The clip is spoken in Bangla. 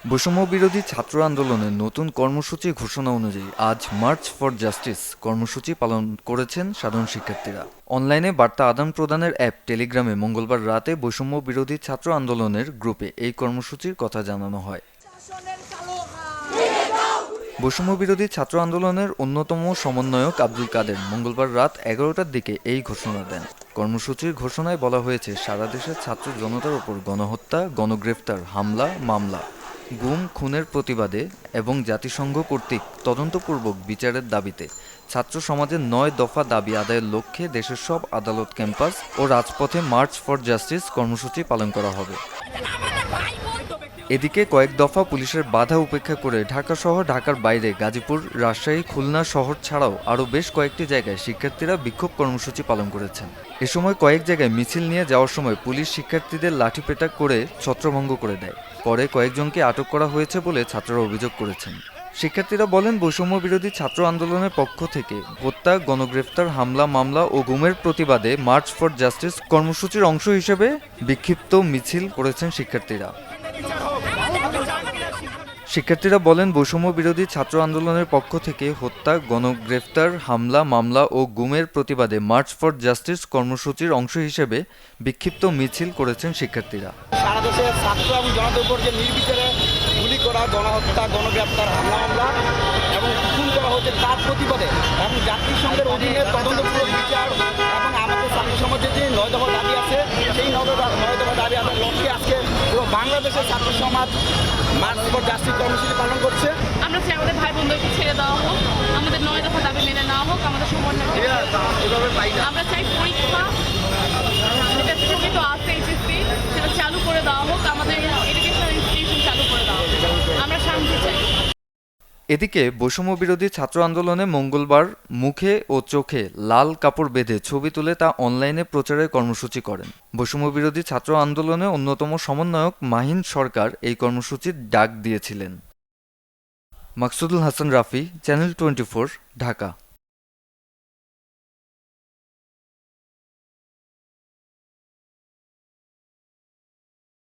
বৈষম্য বিরোধী ছাত্র আন্দোলনের নতুন কর্মসূচি ঘোষণা অনুযায়ী আজ মার্চ ফর জাস্টিস কর্মসূচি পালন করেছেন সাধারণ শিক্ষার্থীরা। অনলাইনে বার্তা আদান প্রদানের অ্যাপ টেলিগ্রামে মঙ্গলবার রাতে বৈষম্য বিরোধী ছাত্র আন্দোলনের গ্রুপে এই কর্মসূচির কথা জানানো হয়। বৈষম্য বিরোধী ছাত্র আন্দোলনের অন্যতম সমন্বয়ক আব্দুল কাদের মঙ্গলবার রাত 11টার দিকে এই ঘোষণা দেন। কর্মসূচির ঘোষণায় বলা হয়েছে, সারা দেশের ছাত্র জনতার ওপর গণহত্যা, গণগ্রেফতার, হামলা, মামলা, গুম, খুনের প্রতিবাদে এবং জাতিসংঘ কর্তৃক তদন্তপূর্বক বিচারের দাবিতে ছাত্র সমাজের 9 দফা দাবি আদায়ের লক্ষ্যে দেশের সব আদালত, ক্যাম্পাস ও রাজপথে মার্চ ফর জাস্টিস কর্মসূচি পালন করা হবে। এদিকে কয়েক দফা পুলিশের বাধা উপেক্ষা করে ঢাকাসহ ঢাকার বাইরে গাজীপুর, রাজশাহী, খুলনা শহর ছাড়াও আরও বেশ কয়েকটি জায়গায় শিক্ষার্থীরা বিক্ষোভ কর্মসূচি পালন করেছেন। এ সময় কয়েক জায়গায় মিছিল নিয়ে যাওয়ার সময় পুলিশ শিক্ষার্থীদের লাঠিপেটা করে ছত্রভঙ্গ করে দেয়। পরে কয়েকজনকে আটক করা হয়েছে বলে ছাত্ররা অভিযোগ করেছেন। শিক্ষার্থীরা বলেন, বৈষম্য বিরোধী ছাত্র আন্দোলনের পক্ষ থেকে হত্যা, গণগ্রেফতার, হামলা, মামলা ও গুমের প্রতিবাদে মার্চ ফর জাস্টিস কর্মসূচির অংশ হিসেবে বিক্ষিপ্ত মিছিল করেছেন শিক্ষার্থীরা। শিক্ষার্থীরা বলেন, বৈষম্য বিরোধী ছাত্র আন্দোলনের পক্ষ থেকে হত্যা, গণগ্রেফতার, হামলা, মামলা ও গুমের প্রতিবাদে মার্চ ফর জাস্টিস কর্মসূচির অংশ হিসেবে বিক্ষিপ্ত মিছিল করেছেন শিক্ষার্থীরা। সারা দেশের ছাত্র এবং জনতার উপর যে নির্বিচারে গুলি করা, গণহত্যা, গণগ্রেফতার, হামলা মামলা এবং খুন করা হচ্ছে তার প্রতিবাদে এবং জাতিসংঘের অধীনে তদন্তপূর্বক বিচার এবং আমাদের ছাত্র সমাজের যে 9 দফা দাবি আছে সেই 9 দফা দাবি আদায়ের লক্ষ্যে আজকে পুরো বাংলাদেশের ছাত্র সমাজ মার্চ ফর জাস্টিস কর্মসূচি পালন করছে। আমরা চাই আমাদের ভাই বোনদেরকে ছেড়ে দেওয়া হোক, আমাদের 9 দফা দাবি মেনে নেওয়া হোক, আমাদের সমন্বয় আমরা চাই পরীক্ষা যেটা স্থগিত আছে এইচএসসি সেটা চালু করে দেওয়া হোক, আমাদের এডুকেশনাল ইনস্টিটিউশন চালু করে দেওয়া হোক। আমরা শান্তি চাই। এদিকে বৈষম্য বিরোধী ছাত্র আন্দোলনে মঙ্গলবার মুখে ও চোখে লাল কাপড় বেঁধে ছবি তুলে তা অনলাইনে প্রচারের কর্মসূচি করেন। বৈষম্য বিরোধী ছাত্র আন্দোলনে অন্যতম সমন্বয়ক মাহিন সরকার এই কর্মসূচির ডাক দিয়েছিলেন। মাকসুদুল হাসান রাফি, চ্যানেল 24, ঢাকা।